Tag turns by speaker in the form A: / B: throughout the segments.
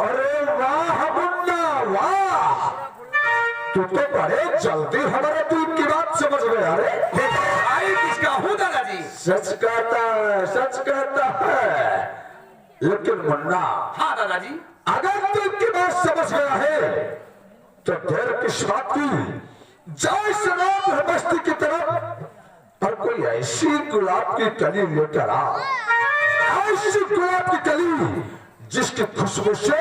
A: अरे वाह मुन्ना वाह, तू तो बड़े जल्दी हमारे दिल की बात समझ गया रे।
B: भाई किसका हूँ दादाजी?
A: सच कहता है। लेकिन मुन्ना,
B: हाँ दादाजी।
A: अगर दिल की बात समझ गया है तो देर की बात की, जाए सलाम है बस्ती की तरफ और कोई ऐसी गुलाब की कली लेकर आ, ऐसी गुलाब की कली जिसकी खुशबू से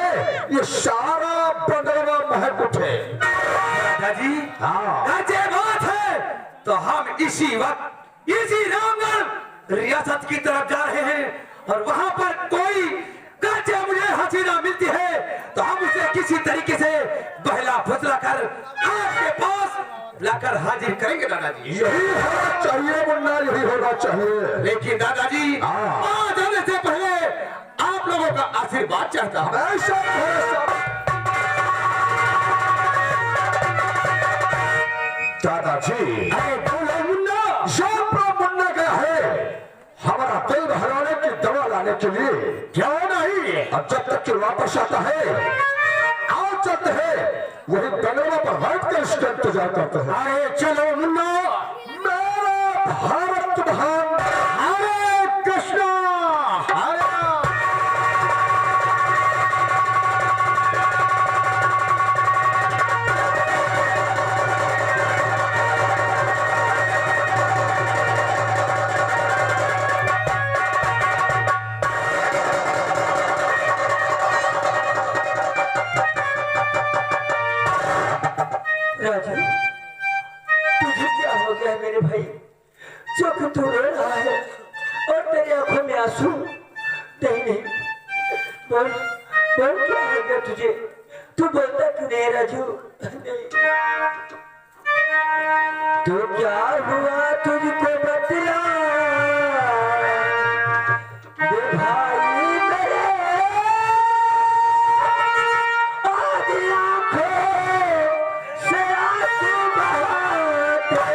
A: ये सारा बंगलवा महक उठे।
B: दादाजी
A: हाँ,
B: ये बात है तो हम इसी वक्त इसी रामगढ़ रियासत की तरफ जा रहे हैं और वहां पर कोई काचे मुझे हसीना मिलती है तो हम उसे किसी तरीके से बहला फुसला कर आपके पास लाकर हाजिर करेंगे दादाजी।
A: यही होना चाहिए मुन्ना, यही होना चाहिए।
B: लेकिन दादाजी आ जाने से पहले आप लोगों का आशीर्वाद चाहता हूँ।
A: दादाजी, अरे बोलो मुन्ना, मुन्ना गया है हमारा दिल बहलाने की दवा लाने के लिए। क्यों नहीं? अब जब तक कि वापस आता है आओ चलते हैं, वही बंगला पर बैठ कर इसका इंतजार करते हैं। अरे चलो मुन्ना, मेरा भारत महान, हरे कृष्णा, हरे
C: राजू, तुझे क्या हो गया मेरे भाई? चौक तू रो रहा है और तेरी आंखों में आंसू। नहीं, बोल बोल, क्या हो गया तुझे? तू बोलता क्यों नहीं राजू? नहीं। तो क्या हुआ तुझको बतला दे भाई मेरे, आज आंखों से आंसू बहाते।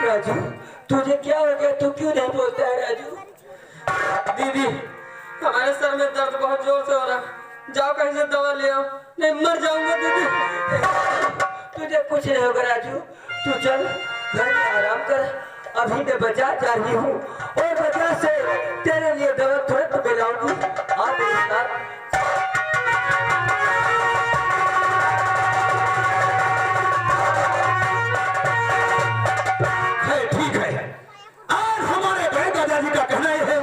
C: राजू, तुझे क्या हो गया? तू क्यों नहीं बोलता है राजू?
D: दीदी, हमारे सर में दर्द बहुत जोर से हो रहा, जाओ कहीं से दवा ले आओ, नहीं मर जाऊंगा दीदी।
C: तुझे कुछ नहीं होगा राजू, तू चल घर में आराम कर। अभी मैं बाजार जा रही हूँ और बाजार से तेरे लिए दवा तुरंत मिलाऊंगी। आ मेरे साथ।
B: ठीक है, और हमारे बड़े दादाजी का कहना यह है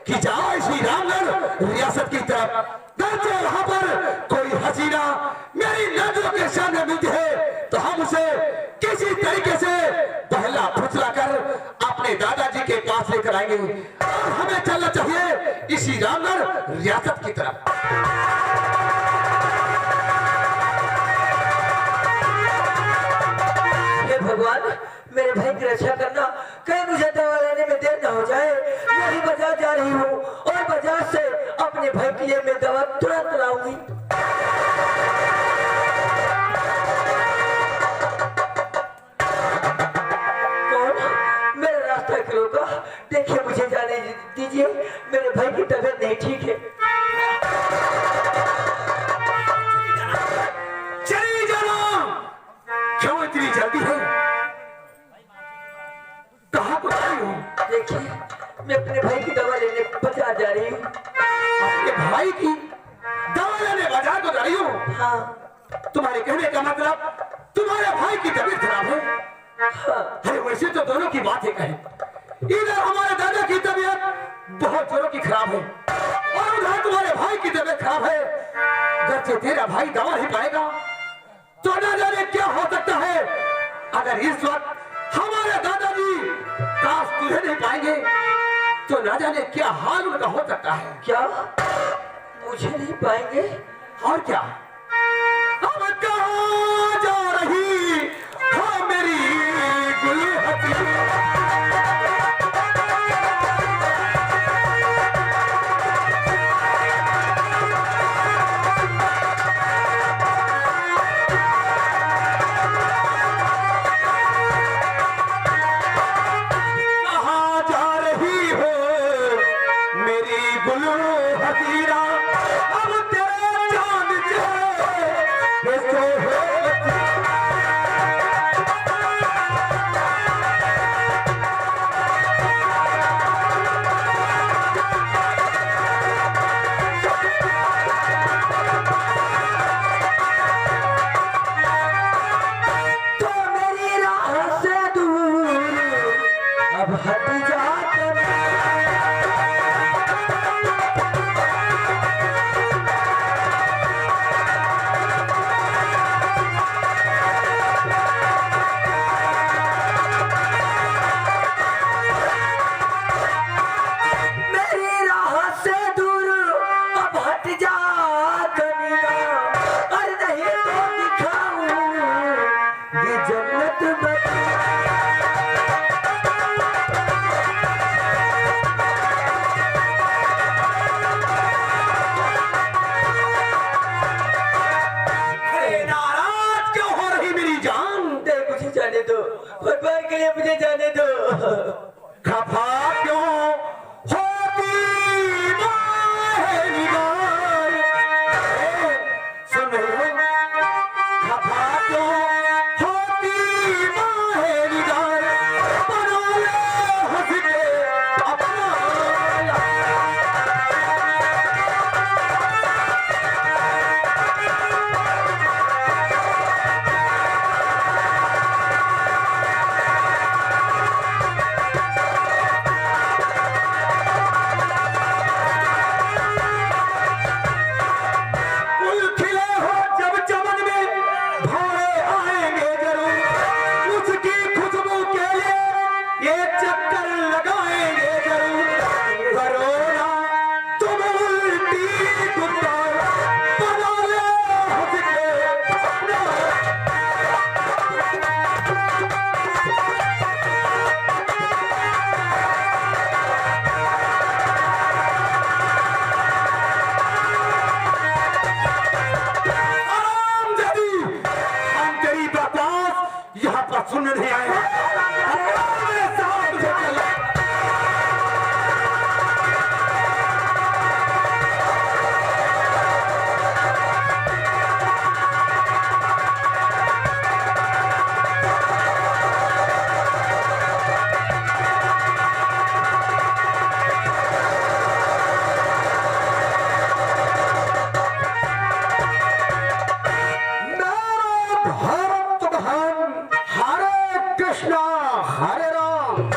B: कि जाओ इसी रामगढ़ रियासत की तरफ, वहां पर कोई हसीना मेरी नजरों के सामने मिलती है तो हम उसे किसी तरीके से पहला फुसला कर अपने दादाजी के पास लेकर आएंगे और हमें चलना चाहिए इसी रामगढ़ रियासत की तरफ।
C: हे भगवान, मेरे भाई की रक्षा करना, कहीं मुझे दवा लेने में देर न हो जाए। मैं भी बाजार जा रही हूँ और बाजार से अपने भाई के लिए मैं दवा तुरंत लाऊंगी। कौन मेरा रास्ता क्यों रोका? देखिए मुझे जाने दीजिए, मेरे भाई की तबीयत नहीं ठीक है।
B: चलिए जाना, क्यों इतनी जल्दी है? कहाँ को आई हूँ?
C: देखिए, मैं अपने भाई की दवा लेने बाजार जा रही हूँ।
B: अपने भाई की दवा लेने बाजार को जा रही हूँ?
C: हाँ।
B: तुम्हारे कहने का मतलब तुम्हारे भाई की तबीयत खराब है? अरे वैसे तो दोनों की बात एक है। इधर हमारे दादा की तबीयत बहुत जोरों की खराब है और उधर तुम्हारे भाई की तबीयत खराब है। अगर तेरा भाई दवा नहीं पाएगा तो न जाने क्या हो सकता है। अगर इस वक्त हमारे दादाजी काश तुझे नहीं पाएंगे तो न जाने क्या हाल उनका हो सकता है।
C: क्या मुझे नहीं पाएंगे?
B: और क्या? अब कहाँ जा रही हो मेरी गुलहती? कहाँ जा रही हो मेरी गुलहतीरा? अब तेरे चांद चेहरे तो होती।
C: तो मेरी राह से दूर अब हट जा मेरी राह से दूर अब हट जा कमीना। और नहीं तो दिखाऊं ये जन्नत बता।
B: अरे नाराज क्यों हो रही मेरी जान?
C: दे मुझे जाने दो, भगवान के लिए मुझे जाने दो।
B: खफा क्यों होती माहे निगार? सुन रहे हो? खफा क्यों होती माहे निगार? बना ले हंस के अपना। फूल खिले हो जब चमन में भौरे आएंगे जरूर। उसकी खुशबू के लिए ये चक्कर लगाएंगे जरूर। करो ना तुम उल्टी कुत्ता, बना ले हंस के अपना। आराम जदी हम तेरी बकवास यहाँ पर सुनने नहीं आए हैं। मेरे साथ मुझे चल।
A: भारत महान, हरे कृष्णा हरे राम।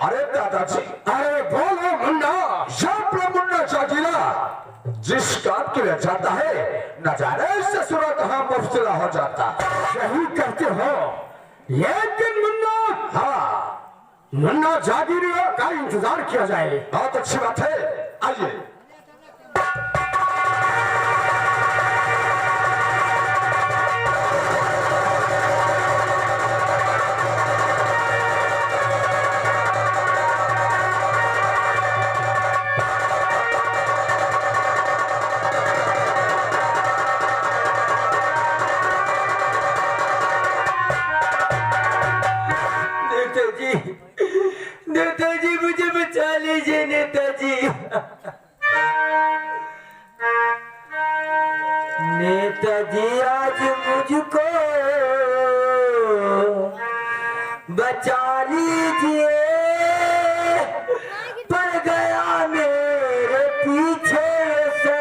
A: अरे दादाजी, अरे बोलो मुन्ना, यहाँ मुन्ना जागीरा जिस काम के लिए जाता है न जाने से सुना कहाँ मुफ्तला हो जाता। सही कहते हो। लेकिन मुन्ना, हाँ मुन्ना जागीरा का इंतजार किया जाए। बहुत अच्छी बात है, आइए।
C: नेताजी, नेताजी मुझे बचा लीजिए नेताजी। नेताजी आज मुझको बचा लीजिए, पड़ गया मेरे पीछे से।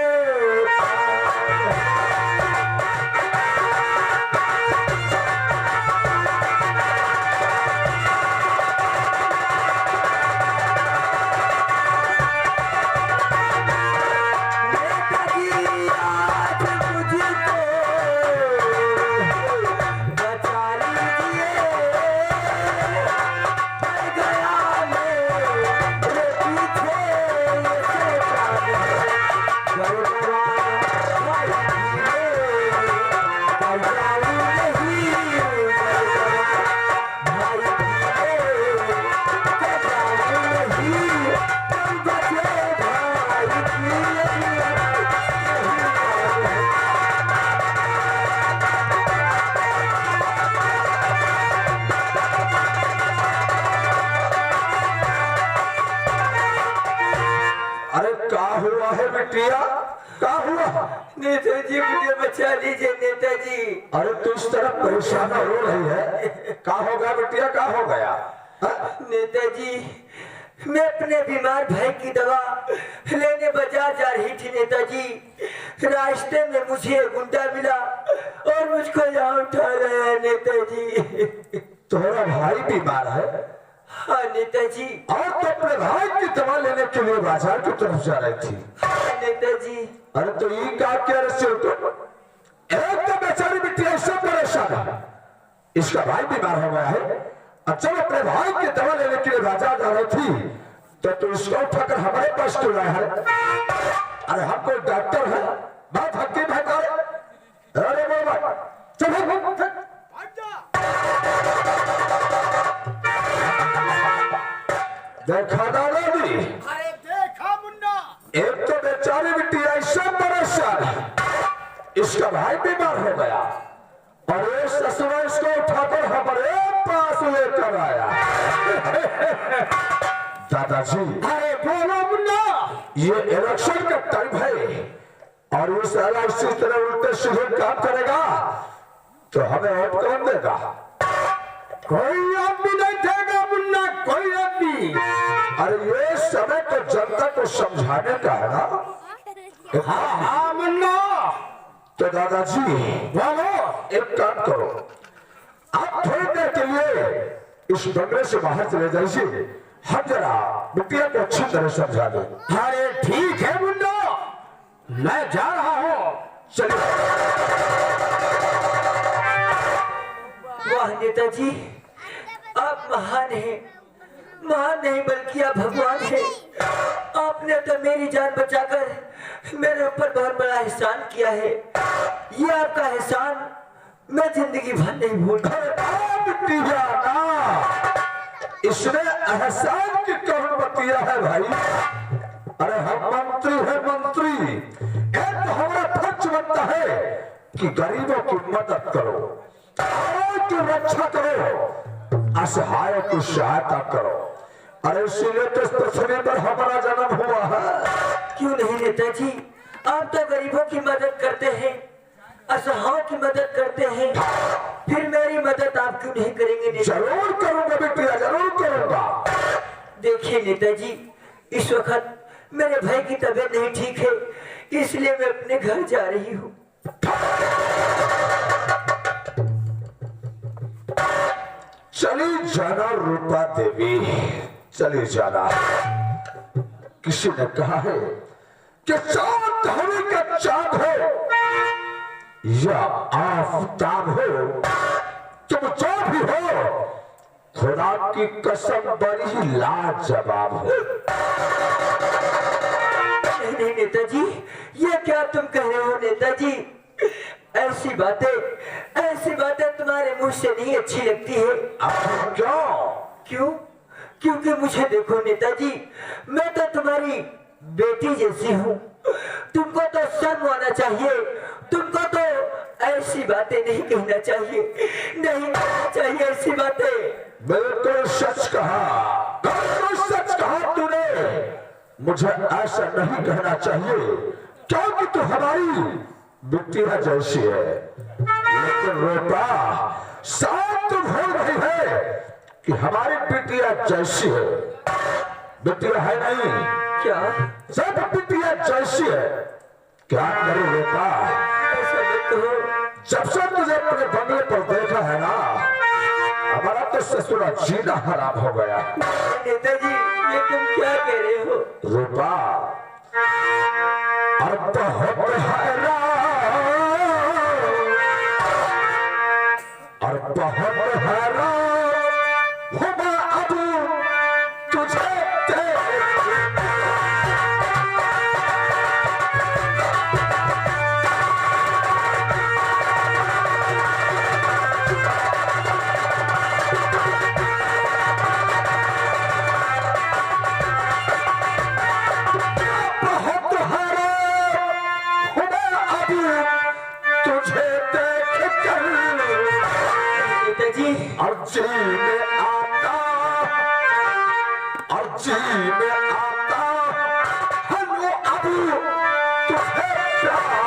C: नेताजी मुझे बचा लीजिए नेताजी।
A: अरे तू इस तरह परेशान हो रही है, क्या हो गया बिटिया, क्या हो गया?
C: नेताजी मैं अपने बीमार भाई की दवा लेने बाजार जा रही थी नेताजी। रास्ते में मुझे गुंडा मिला और मुझको यहाँ उठा रहा है नेताजी।
A: तुम्हारा भाई बीमार है?
C: हाँ नेताजी।
A: और तो अपने भाई की दवा लेने के लिए बाजार की तरफ जा रही थी?
C: हाँ नेताजी।
A: अरे तो ये क्या क्या रहे हो? एक तो बेचारी बिटिया इससे परेशान है, इसका भाई बीमार हो गया है। अच्छा अपने भाई की दवा लेने के लिए बाजार जा रही थी तो तू इसको उठाकर हमारे पास क्यों लाया है? अरे हम कोई डॉक्टर है, बात हकीम है का? अरे बाबा चलो देखा दादाजी,
E: अरे देखा मुन्ना,
A: एक तो बेचारी बिटिया इससे परेशान है, इसका भाई बीमार हो गया और ये ससुरा इसको उठाकर हमारे पास लेकर आया। दादाजी
B: अरे बोलो मुन्ना,
A: ये इलेक्शन का टाइम है और ये साला इसी तरह उल्टे सीधे काम करेगा तो हमें वोट कौन देगा?
B: कोई आदमी नहीं देगा मुन्ना, कोई आदमी।
A: अरे ये समय तो जनता को समझाने का है ना।
B: हाँ हाँ मुन्ना,
A: तो दादाजी
B: बोलो।
A: एक काम करो, आप थोड़ी देर के लिए इस बंगले से बाहर चले जाइए, हम जरा बिटिया को अच्छी तरह समझा दो।
B: अरे ठीक है मुन्ना, मैं जा रहा हूँ।
A: चलिए।
C: वाह नेताजी आप महान हैं, महान नहीं बल्कि आप भगवान हैं। आपने तो मेरी जान बचाकर मेरे ऊपर बहुत बड़ा एहसान किया है। ये आपका एहसान मैं जिंदगी भर नहीं भूलूंगा।
A: बिटिया ना, इसने एहसान की कौन बतिया है भाई? अरे हम मंत्री है मंत्री, एक तो हमारा फर्ज बनता है कि गरीबों की मदद करो, की रक्षा करो, असहाय की सहायता करो। अरे इसीलिए तो इस पृथ्वी पर हमारा जन्म हुआ है।
C: क्यों नहीं नेताजी, आप तो गरीबों की मदद करते हैं, असहायों की मदद करते हैं, फिर मेरी मदद आप क्यों नहीं करेंगे नेताजी?
A: जरूर करूंगा बेटिया, जरूर करूंगा।
C: देखिए नेताजी इस वक्त मेरे भाई की तबीयत नहीं ठीक है, इसलिए मैं अपने घर जा रही हूँ।
A: चली जाना रूपा देवी, चली जाना। किसी ने कहा है कि चांद होने का चांद हो या आफताब हो, तुम जो भी हो खुदा की कसम बड़ी लाजवाब हो।
C: नहीं नेताजी, ये क्या तुम कह रहे हो नेताजी? ऐसी बातें तुम्हारे मुंह से नहीं अच्छी लगती है।
A: अब क्यों?
C: क्यों? क्योंकि मुझे देखो नेताजी, मैं तो तुम्हारी बेटी जैसी हूँ। तुमको तो शर्म आना चाहिए, तुमको तो ऐसी बातें नहीं कहना चाहिए, नहीं कहना चाहिए ऐसी बातें।
A: बिल्कुल सच कहा, बिल्कुल सच कहा तूने। मुझे ऐसा नहीं कहना चाहिए क्योंकि तू हमारी बिटिया जैसी है, लेकिन रूपा साथ तो भूल रही है कि हमारी बिटिया जैसी है। बिटिया है नहीं,
C: क्या?
A: सब बिटिया जैसी है। क्या करूं रूपा,
C: ऐसा मत कहो।
A: जब से तुझे अपने बंगले पर देखा है ना, हमारा तो ससुरा जीना हराम हो गया।
C: नेताजी ये तुम क्या कह रहे हो?
A: रूपा अब बहुत हैरान और बहुत हैरान होगा अब तुझे अर्जी में आता, अर्जी में आता, हम अब तुझे प्यार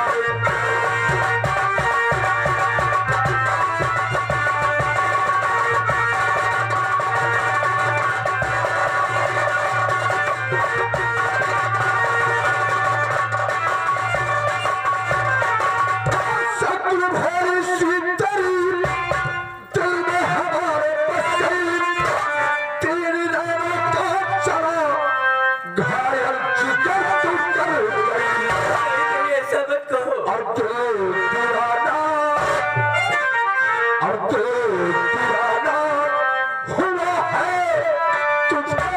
A: सुन भरी सीतरी दिल में हमारे बस गई तेरी नाम का चला घायल जिगर तू कर गई
C: ये सब कहो
A: और दिल पुराना हुआ है तुझे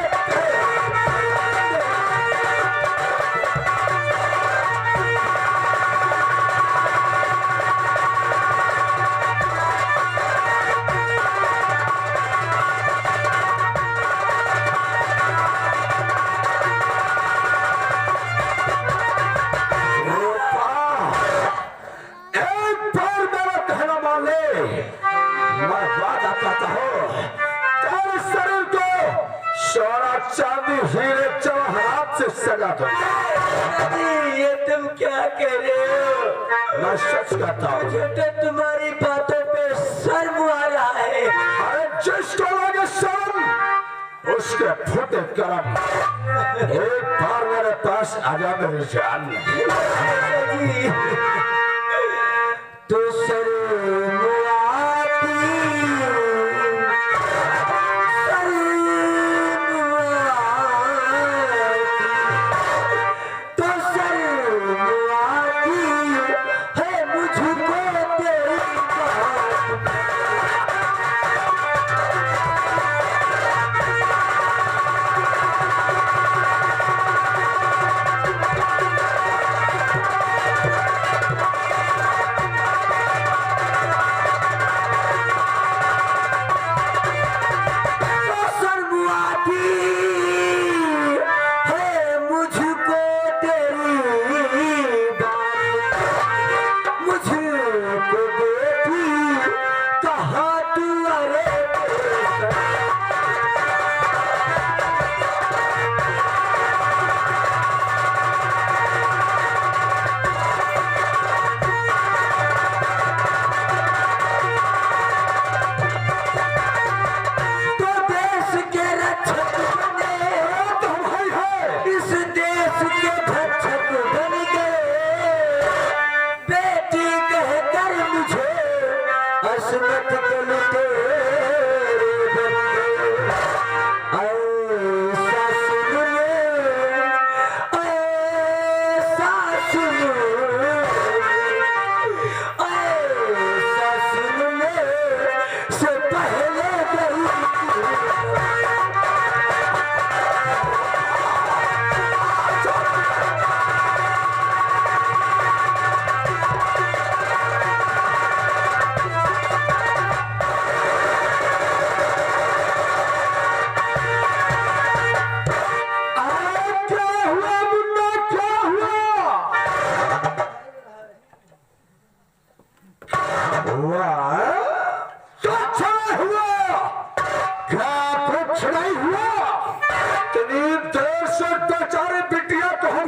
A: चांदी हीरे जवाहरात से सजा दो।
C: ये तुम क्या कह रहे हो?
A: मैं सच कहता हूँ।
C: मुझे तो तुम्हारी बातों पे शर्म आ रहा है।
A: अरे जिसको लगे शर्म उसके फुटे करम। एक बार मेरे पास आजा मेरी जान।
C: तो शर्म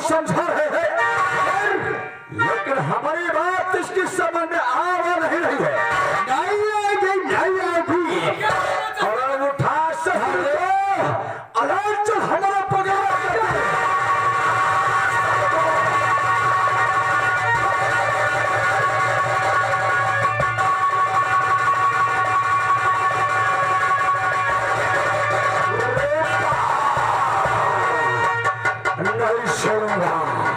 A: समझा रहे हैं लेकिन हमारी बात इसकी समझ में आ नहीं रही है। नहीं आएगी और उठा चल हमारा पगार नहीं छोड़ूंगा।